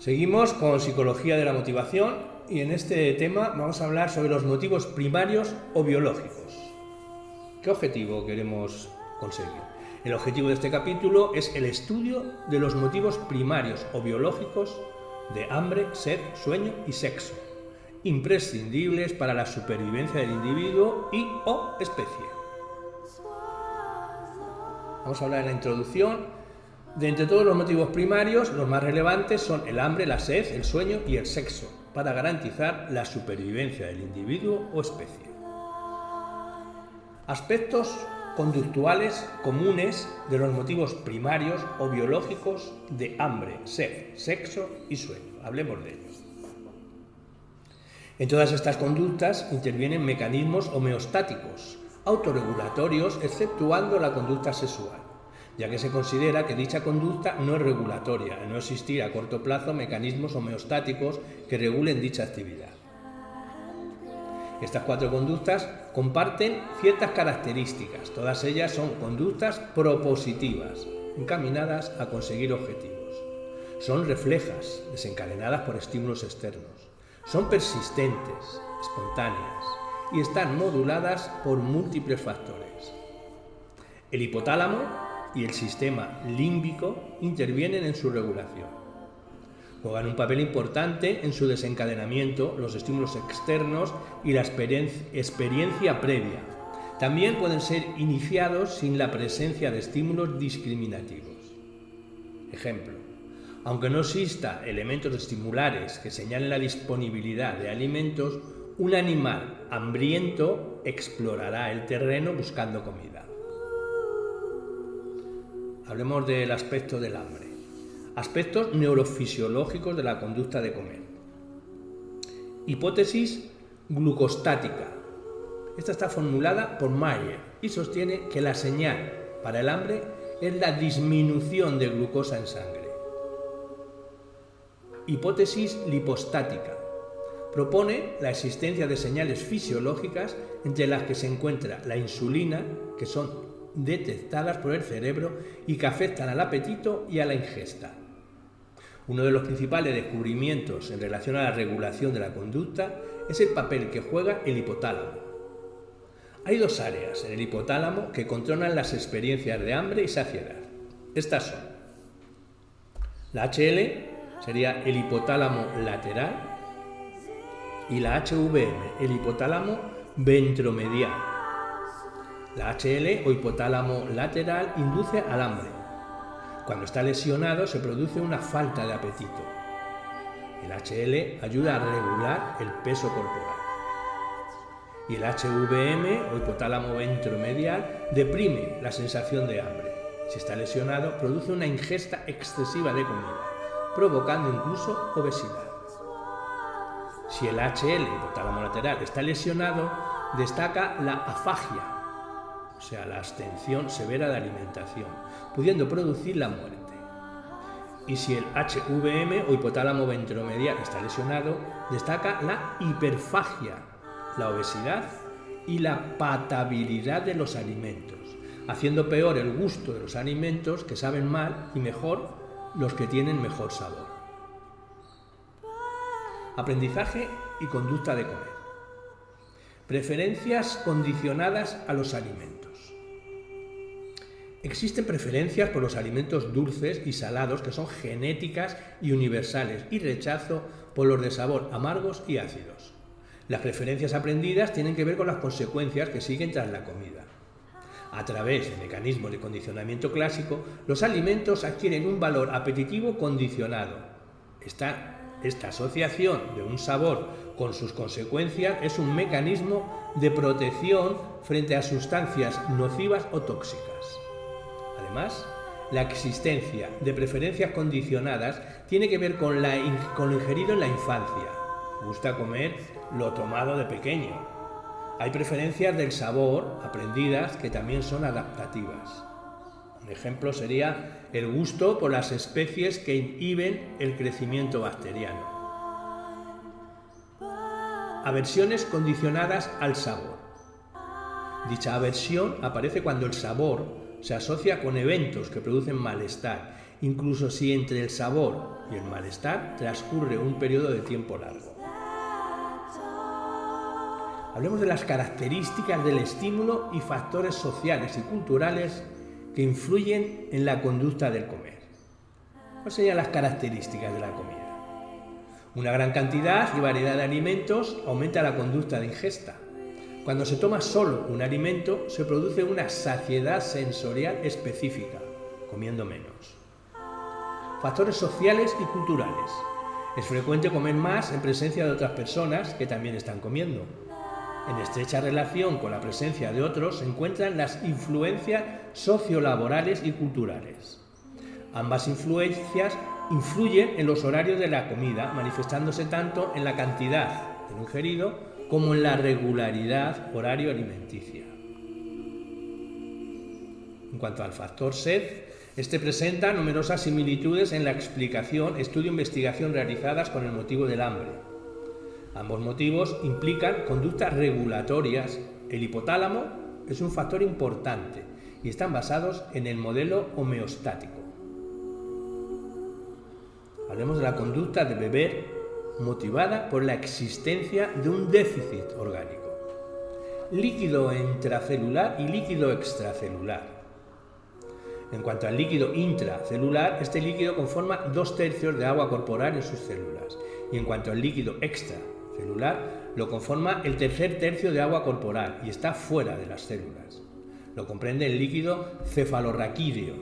Seguimos con psicología de la motivación y en este tema vamos a hablar sobre los motivos primarios o biológicos. ¿Qué objetivo queremos conseguir? El objetivo de este capítulo es el estudio de los motivos primarios o biológicos de hambre, sed, sueño y sexo, imprescindibles para la supervivencia del individuo y o especie. Vamos a hablar en la introducción. De entre todos los motivos primarios, los más relevantes son el hambre, la sed, el sueño y el sexo, para garantizar la supervivencia del individuo o especie. Aspectos conductuales comunes de los motivos primarios o biológicos de hambre, sed, sexo y sueño. Hablemos de ellos. En todas estas conductas intervienen mecanismos homeostáticos, autorregulatorios, exceptuando la conducta sexual, ya que se considera que dicha conducta no es regulatoria, al no existir a corto plazo mecanismos homeostáticos que regulen dicha actividad. Estas cuatro conductas comparten ciertas características, todas ellas son conductas propositivas, encaminadas a conseguir objetivos. Son reflejas, desencadenadas por estímulos externos. Son persistentes, espontáneas y están moduladas por múltiples factores. El hipotálamo y el sistema límbico intervienen en su regulación. Juegan un papel importante en su desencadenamiento los estímulos externos y la experiencia previa. También pueden ser iniciados sin la presencia de estímulos discriminativos. Ejemplo: aunque no exista elementos estimulares que señalen la disponibilidad de alimentos, un animal hambriento explorará el terreno buscando comida. Hablemos del aspecto del hambre. Aspectos neurofisiológicos de la conducta de comer. Hipótesis glucostática. Esta está formulada por Mayer y sostiene que la señal para el hambre es la disminución de glucosa en sangre. Hipótesis lipostática. Propone la existencia de señales fisiológicas entre las que se encuentra la insulina, que son detectadas por el cerebro y que afectan al apetito y a la ingesta. Uno de los principales descubrimientos en relación a la regulación de la conducta es el papel que juega el hipotálamo. Hay dos áreas en el hipotálamo que controlan las experiencias de hambre y saciedad. Estas son: la HL sería el hipotálamo lateral y la HVM, el hipotálamo ventromedial. La HL o hipotálamo lateral induce al hambre. Cuando está lesionado se produce una falta de apetito. El HL ayuda a regular el peso corporal. Y el HVM o hipotálamo ventromedial deprime la sensación de hambre. Si está lesionado, produce una ingesta excesiva de comida, provocando incluso obesidad. Si el HL, hipotálamo lateral, está lesionado, destaca la afagia, o sea, la abstención severa de alimentación, pudiendo producir la muerte. Y si el HVM o hipotálamo ventromedial está lesionado, destaca la hiperfagia, la obesidad y la patabilidad de los alimentos, haciendo peor el gusto de los alimentos que saben mal y mejor los que tienen mejor sabor. Aprendizaje y conducta de comer. Preferencias condicionadas a los alimentos. Existen preferencias por los alimentos dulces y salados que son genéticas y universales, y rechazo por los de sabor amargos y ácidos. Las preferencias aprendidas tienen que ver con las consecuencias que siguen tras la comida. A través de mecanismos de condicionamiento clásico, los alimentos adquieren un valor apetitivo condicionado. Esta asociación de un sabor con sus consecuencias es un mecanismo de protección frente a sustancias nocivas o tóxicas. Además, la existencia de preferencias condicionadas tiene que ver con lo ingerido en la infancia. Gusta comer lo tomado de pequeño. Hay preferencias del sabor aprendidas que también son adaptativas. Un ejemplo sería el gusto por las especies que inhiben el crecimiento bacteriano. Aversiones condicionadas al sabor. Dicha aversión aparece cuando el sabor se asocia con eventos que producen malestar incluso si entre el sabor y el malestar transcurre un periodo de tiempo largo. Hablemos de las características del estímulo y factores sociales y culturales que influyen en la conducta del comer. ¿Cuáles serían las características de la comida? Una gran cantidad y variedad de alimentos aumenta la conducta de ingesta. Cuando se toma solo un alimento, se produce una saciedad sensorial específica, comiendo menos. Factores sociales y culturales. Es frecuente comer más en presencia de otras personas que también están comiendo. En estrecha relación con la presencia de otros se encuentran las influencias sociolaborales y culturales. Ambas influencias influyen en los horarios de la comida, manifestándose tanto en la cantidad de lo ingerido como en la regularidad horario alimenticia. En cuanto al factor sed, este presenta numerosas similitudes en la explicación, estudio e investigación realizadas con el motivo del hambre. Ambos motivos implican conductas regulatorias. El hipotálamo es un factor importante y están basados en el modelo homeostático. Hablemos de la conducta de beber motivada por la existencia de un déficit orgánico. Líquido intracelular y líquido extracelular. En cuanto al líquido intracelular, este líquido conforma 2/3 de agua corporal en sus células, y en cuanto al líquido extracelular, lo conforma el 1/3 de agua corporal y está fuera de las células. Lo comprende el líquido cefalorraquídeo,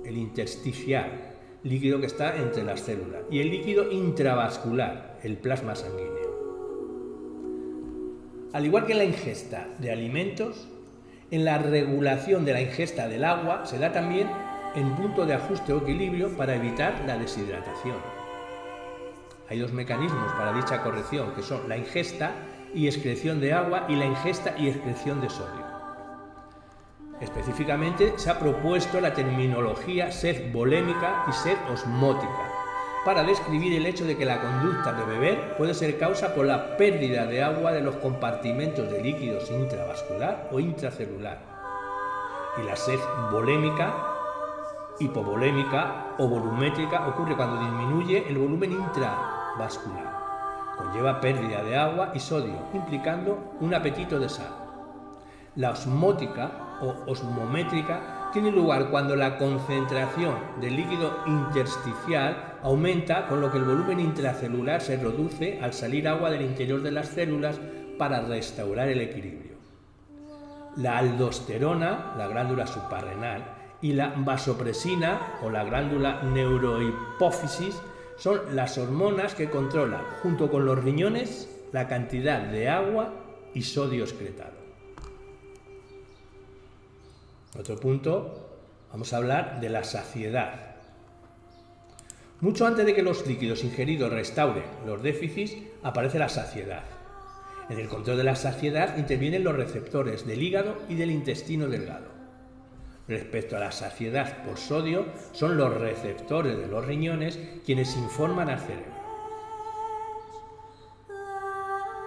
el intersticial, líquido que está entre las células, y el líquido intravascular, el plasma sanguíneo. Al igual que en la ingesta de alimentos, en la regulación de la ingesta del agua se da también en punto de ajuste o equilibrio para evitar la deshidratación. Hay dos mecanismos para dicha corrección, que son la ingesta y excreción de agua y la ingesta y excreción de sodio. Específicamente se ha propuesto la terminología sed volémica y sed osmótica para describir el hecho de que la conducta de beber puede ser causa por la pérdida de agua de los compartimentos de líquidos intravascular o intracelular. Y la sed volémica, hipovolémica o volumétrica ocurre cuando disminuye el volumen intravascular. Conlleva pérdida de agua y sodio, implicando un apetito de sal. La osmótica o osmométrica tiene lugar cuando la concentración del líquido intersticial aumenta, con lo que el volumen intracelular se reduce al salir agua del interior de las células para restaurar el equilibrio. La aldosterona, la glándula suprarrenal, y la vasopresina o la glándula neurohipófisis son las hormonas que controlan, junto con los riñones, la cantidad de agua y sodio excretado. Otro punto, vamos a hablar de la saciedad. Mucho antes de que los líquidos ingeridos restauren los déficits, aparece la saciedad. En el control de la saciedad intervienen los receptores del hígado y del intestino delgado. Respecto a la saciedad por sodio, son los receptores de los riñones quienes informan al cerebro.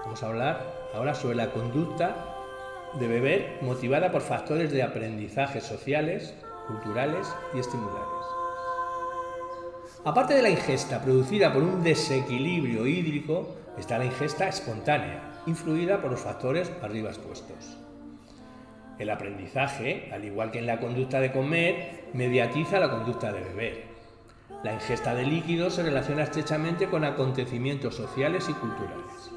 Vamos a hablar ahora sobre la conducta de beber motivada por factores de aprendizaje sociales, culturales y estimulares. Aparte de la ingesta producida por un desequilibrio hídrico, está la ingesta espontánea, influida por los factores arriba expuestos. El aprendizaje, al igual que en la conducta de comer, mediatiza la conducta de beber. La ingesta de líquidos se relaciona estrechamente con acontecimientos sociales y culturales.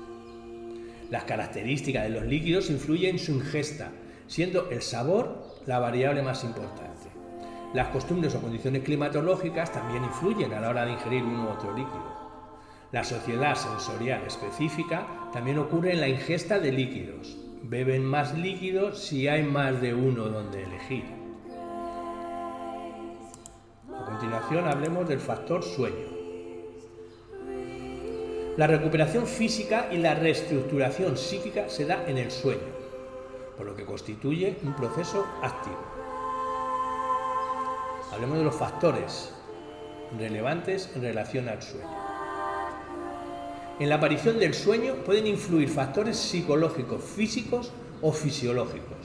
Las características de los líquidos influyen en su ingesta, siendo el sabor la variable más importante. Las costumbres o condiciones climatológicas también influyen a la hora de ingerir uno u otro líquido. La sociedad sensorial específica también ocurre en la ingesta de líquidos. Beben más líquidos si hay más de uno donde elegir. A continuación hablemos del factor sueño. La recuperación física y la reestructuración psíquica se da en el sueño, por lo que constituye un proceso activo. Hablemos de los factores relevantes en relación al sueño. En la aparición del sueño pueden influir factores psicológicos, físicos o fisiológicos.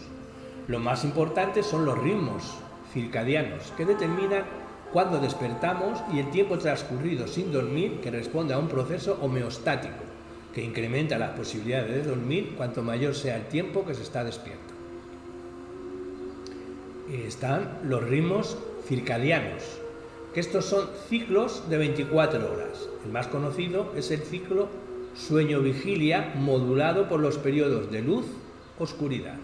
Los más importantes son los ritmos circadianos, que determinan cuando despertamos y el tiempo transcurrido sin dormir, que responde a un proceso homeostático que incrementa las posibilidades de dormir cuanto mayor sea el tiempo que se está despierto. Están los ritmos circadianos, que estos son ciclos de 24 horas. El más conocido es el ciclo sueño-vigilia, modulado por los periodos de luz-oscuridad.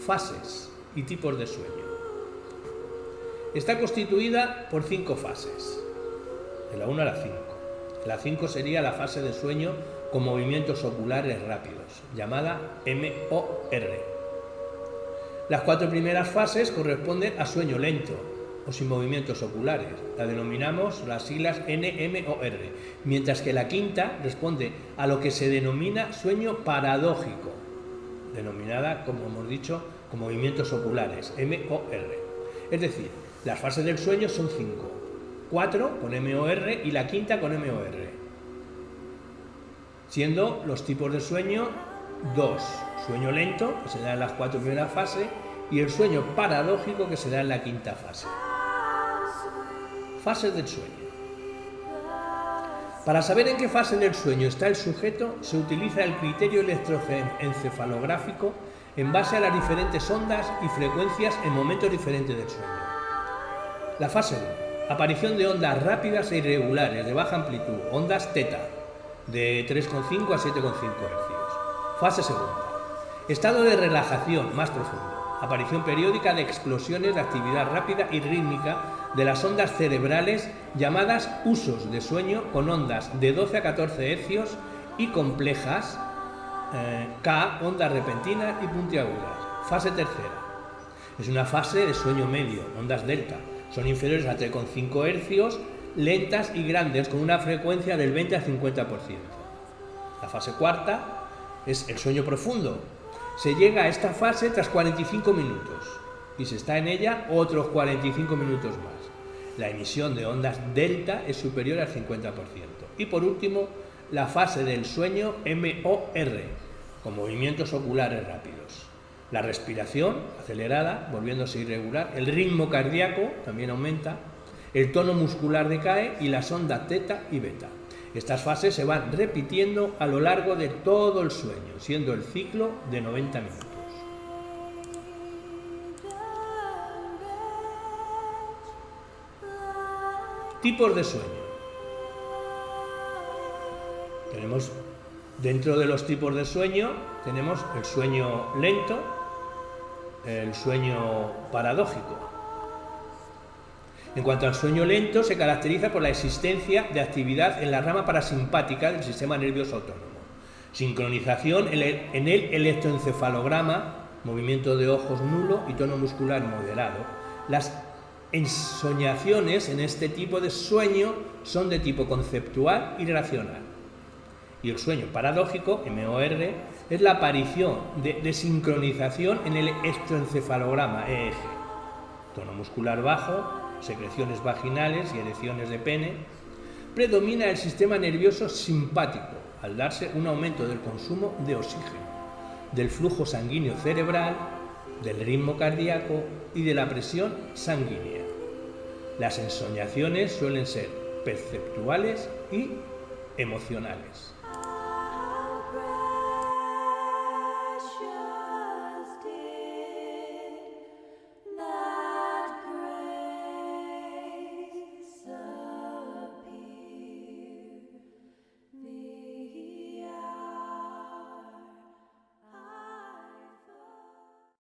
Fases y tipos de sueño. Está constituida por 5 fases, de la 1 a la 5. La 5 sería la fase de sueño con movimientos oculares rápidos, llamada MOR. Las 4 primeras fases corresponden a sueño lento o sin movimientos oculares, la denominamos las siglas NMOR, mientras que la quinta responde a lo que se denomina sueño paradójico, denominada, como hemos dicho, con movimientos oculares, MOR. Es decir, las fases del sueño son 5, 4 con MOR y la quinta con MOR, siendo los tipos de sueño 2, sueño lento, que se da en las 4 primeras fases, y el sueño paradójico, que se da en la quinta fase. Fases del sueño. Para saber en qué fase del sueño está el sujeto, se utiliza el criterio electroencefalográfico en base a las diferentes ondas y frecuencias en momentos diferentes del sueño. La fase 1. Aparición de ondas rápidas e irregulares de baja amplitud, ondas teta, de 3,5 a 7,5 Hz. Fase 2. Estado de relajación más profundo. Aparición periódica de explosiones de actividad rápida y rítmica de las ondas cerebrales llamadas usos de sueño, con ondas de 12 a 14 Hz y complejas, K, ondas repentinas y puntiagudas. Fase 3. Es una fase de sueño medio, ondas delta. Son inferiores a 3,5 Hz, lentas y grandes, con una frecuencia del 20 al 50%. La fase 4 es el sueño profundo. Se llega a esta fase tras 45 minutos y se está en ella otros 45 minutos más. La emisión de ondas delta es superior al 50%. Y por último, la fase del sueño MOR, con movimientos oculares rápidos. La respiración acelerada, volviéndose irregular, el ritmo cardíaco también aumenta, el tono muscular decae y las ondas teta y beta. Estas fases se van repitiendo a lo largo de todo el sueño, siendo el ciclo de 90 minutos. Tipos de sueño. Tenemos, dentro de los tipos de sueño, tenemos el sueño lento, el sueño paradójico. En cuanto al sueño lento, se caracteriza por la existencia de actividad en la rama parasimpática del sistema nervioso autónomo, sincronización en el electroencefalograma, movimiento de ojos nulo y tono muscular moderado. Las ensoñaciones en este tipo de sueño son de tipo conceptual y racional. Y el sueño paradójico, MOR, es la aparición de desincronización en el electroencefalograma, EEG, tono muscular bajo, secreciones vaginales y erecciones de pene. Predomina el sistema nervioso simpático, al darse un aumento del consumo de oxígeno, del flujo sanguíneo cerebral, del ritmo cardíaco y de la presión sanguínea. Las ensoñaciones suelen ser perceptuales y emocionales.